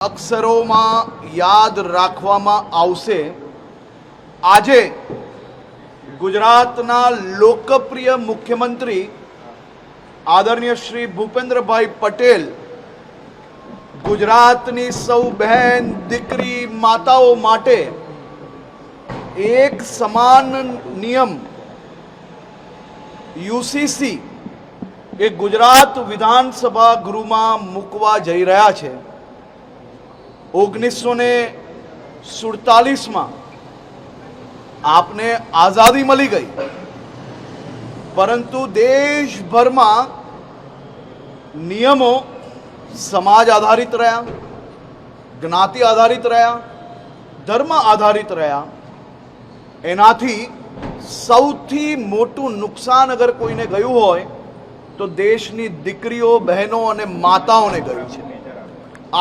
અક્ષરોમાં યાદ રાખવામાં આવશે। આજે ગુજરાતના લોકપ્રિય મુખ્યમંત્રી આદરણીય શ્રી ભૂપેન્દ્રભાઈ પટેલ ગુજરાતની સૌ બહેન દીકરી માતાઓ માટે એક સમાન નિયમ યુસીસી એ ગુજરાત વિધાનસભા ગૃહમાં મૂકવા જઈ રહ્યા છે। 1947 में आपने आज़ादी मिली गई, परंतु देश भर में नियमों समाज आधारित रहा, ज्ञाति आधारित रहा, धर्म आधारित रहा। एनाथी सौथी मोटू नुकसान अगर कोईने गयुं होय तो देशनी दीकरीओ बहनों अने माताओने गयुं छे।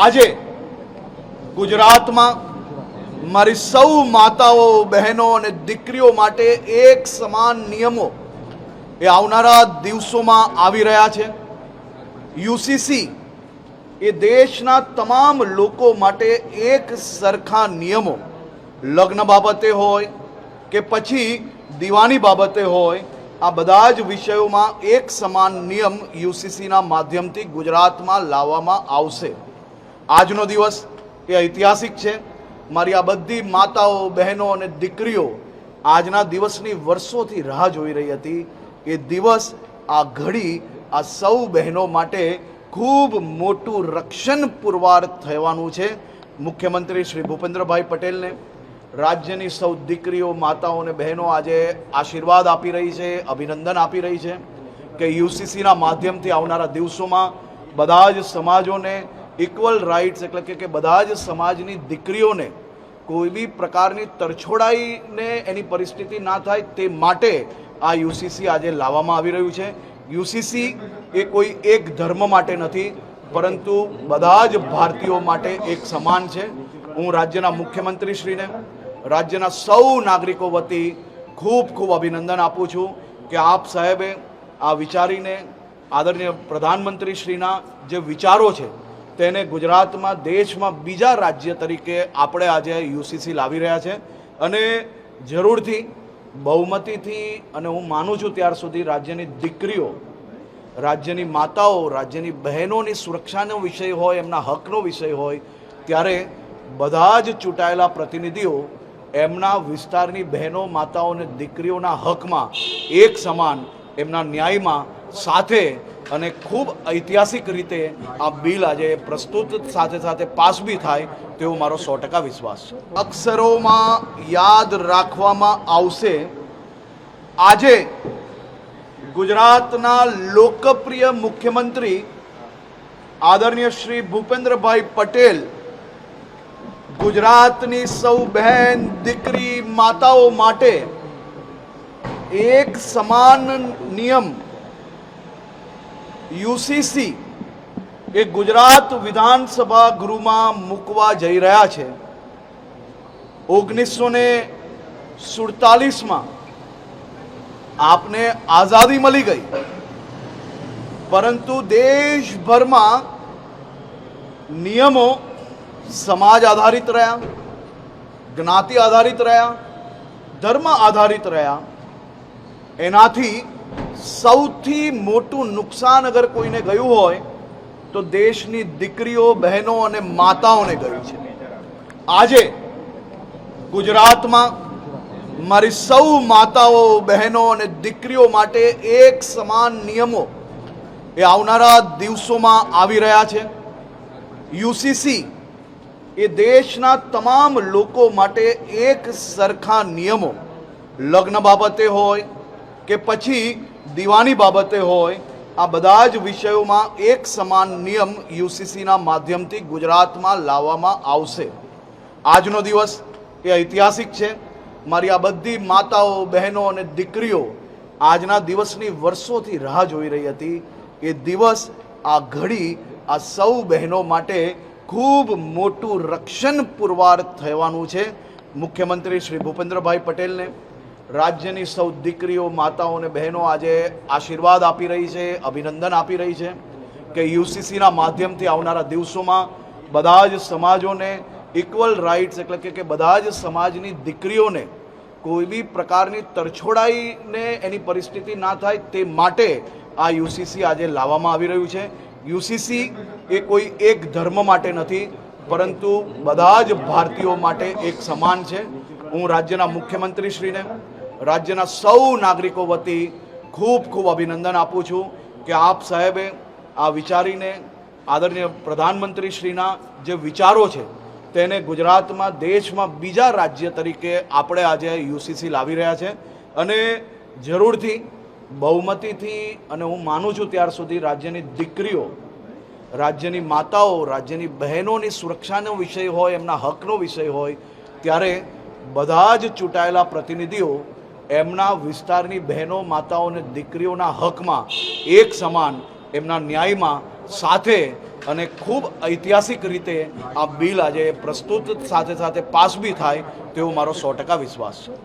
आजे गुजरात में मारी सौ माताओं बहनों और दीकरीओ माटे एक समान नियमों ए आवनारा दिवसों में आवी रह्या छे। यूसीसी ए देशना तमाम लोको माटे एक सरखा नियमों लग्न बाबते होय के पछी दीवानी बाबते होय आ बधा ज विषयों में एक समान नियम यूसीसी ना माध्यमथी गुजरात में लाववामां आवशे। आजनो दिवस એ ઐતિહાસિક છે। મારી આ બધી માતાઓ બહેનો અને દીકરીઓ આજના દિવસની વર્ષોથી રાહ જોઈ રહી હતી। એ દિવસ આ ઘડી આ સૌ બહેનો માટે ખૂબ મોટું રક્ષણ પુરવાર થવાનું છે। મુખ્યમંત્રી શ્રી ભૂપેન્દ્રભાઈ પટેલને રાજ્યની સૌ દીકરીઓ માતાઓ અને બહેનો આજે આશીર્વાદ આપી રહી છે, અભિનંદન આપી રહી છે કે યુસીસીના માધ્યમથી આવનારા દિવસોમાં બધા જ સમાજોને इक्वल राइट्स એટલે કે બધા જ સમાજની દીકરીઓને કોઈ બી પ્રકારની તરછોડાઈને એની પરિસ્થિતિ ના થાય તે માટે આ યુસીસી આજે લાવવામાં આવી રહ્યું છે। યુસીસી એ કોઈ એક ધર્મ માટે નથી, પરંતુ બધા જ ભારતીયો માટે એક સમાન છે। હું રાજ્યના મુખ્યમંત્રીશ્રીને રાજ્યના સૌ નાગરિકો વતી ખૂબ ખૂબ અભિનંદન આપું છું કે આપ સાહેબે આ વિચારીને આદરણીય પ્રધાનમંત્રીશ્રીના જે વિચારો છે તેને ગુજરાતમાં દેશમાં બીજા રાજ્ય તરીકે આપણે આજે યુસીસી લાવી રહ્યા છે અને જરૂરથી બહુમતીથી અને હું માનું છું ત્યાર સુધી રાજ્યની દીકરીઓ, રાજ્યની માતાઓ, રાજ્યની બહેનોની સુરક્ષાનો વિષય હોય, એમના હકનો વિષય હોય ત્યારે બધા જ ચૂંટાયેલા પ્રતિનિધિઓ એમના વિસ્તારની બહેનો, માતાઓ અને દીકરીઓના હકમાં એક સમાન એમના ન્યાયમાં સાથે અને ખૂબ ઐતિહાસિક રીતે આ બિલ આજે પ્રસ્તુત સાથે સાથે પાસ બી થાય તેવો મારો 100% વિશ્વાસ છે। અક્ષરોમાં યાદ રાખવામાં આવશે। આજે ગુજરાતના લોકપ્રિય મુખ્યમંત્રી આદરણીય શ્રી ભૂપેન્દ્રભાઈ પટેલ ગુજરાતની સૌ બહેન દીકરી માતાઓ માટે એક સમાન નિયમ યુસીસી એ ગુજરાત વિધાનસભા ગૃહમાં મૂકવા જઈ રહ્યા છે। 1947 में आपने आज़ादी मिली गई, परंतु देश भर में नियमों समाज आधारित रहा, ज्ञाति आधारित रहा, धर्म आधारित रहा। एनाथी સૌથી મોટું નુકસાન અગર કોઈને ગયું હોય તો દેશની દીકરીઓ, બહેનો અને માતાઓને ગયું છે। આજે ગુજરાતમાં મારી સૌ માતાઓ બહેનો અને દીકરીઓ માટે એક સમાન નિયમો એ આવનારા દિવસોમાં આવી રહ્યા છે। યુસીસી એ દેશના તમામ લોકો માટે એક સરખા નિયમો લગ્ન બાબતે હોય કે પછી दीवानी बाबते होय आ बधा ज विषयों में एक समान नियम यूसीसी ना माध्यमथी गुजरात में लाववामां आवशे। आजनो दिवस ए ऐतिहासिक छे। मारी आ बधी माताओ बहनों अने दीकरीओ आजना दिवसनी वर्षोथी राह जोई रही हती। ए दिवस आ घड़ी आ सौ बहनों माटे खूब मोटुं रक्षण पुरवार थवानुं छे। मुख्यमंत्री श्री भूपेन्द्रभाई पटेल ने રાજ્યની સૌ દીકરીઓ, માતાઓ અને બહેનો આજે આશીર્વાદ આપી રહી છે, અભિનંદન આપી રહી છે કે યુસીસીના માધ્યમથી આવનારા દિવસોમાં બધા જ સમાજોને ઇક્વલ રાઇટ્સ એટલે કે બધા જ સમાજની દીકરીઓને કોઈ બી પ્રકારની તરછોડાઈને એની પરિસ્થિતિ ના થાય તે માટે આ યુસીસી આજે લાવવામાં આવી રહ્યું છે. યુસીસી એ કોઈ એક ધર્મ માટે નથી, પરંતુ બધા જ ભારતીયો માટે એક સમાન છે. હું રાજ્યના મુખ્યમંત્રીશ્રીને, રાજ્યના સૌ નાગરિકો વતી ખૂબ ખૂબ અભિનંદન આપું છું કે આપ સાહેબે આ વિચારીને આદરણીય પ્રધાનમંત્રીશ્રીના જે વિચારો છે તેને ગુજરાતમાં, દેશમાં બીજા રાજ્ય તરીકે આપણે આજે યુસીસી લાવી રહ્યા છે. અને જરૂરથી બહુમતીથી, અને હું માનું છું ત્યાર સુધી રાજ્યની દીકરીઓ, રાજ્યની માતાઓ, રાજ્યની બહેનોની સુરક્ષાનો વિષય હોય, એમના હકનો વિષય હોય, ત્યારે બધા જ ચૂંટાયેલા પ્રતિનિધિઓ એમના વિસ્તારની બહેનો, માતાઓ અને દીકરીઓના હકમાં એક સમાન, એમના ન્યાયમાં સાથે અને ખૂબ ઐતિહાસિક રીતે આ બિલ આજે પ્રસ્તુત સાથે સાથે પાસ બી થાય તેવો મારો 100% વિશ્વાસ છે.